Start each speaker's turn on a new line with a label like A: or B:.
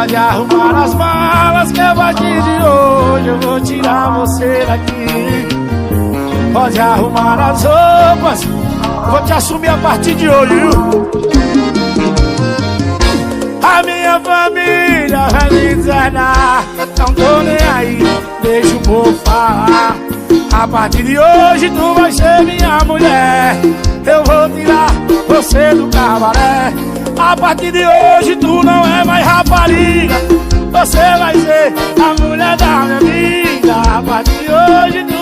A: Pode arrumar as malas que a partir de hoje eu vou tirar você daqui. Pode arrumar as roupas, vou te assumir a partir de hoje, viu? A minha família vai me desanar, não tô nem aí, deixa o povo falar. A partir de hoje tu vai ser minha mulher, eu vou tirar você do cabaré. A partir de hoje tu não é mais rapariga, você vai ser a mulher da minha vida. A partir de hoje tu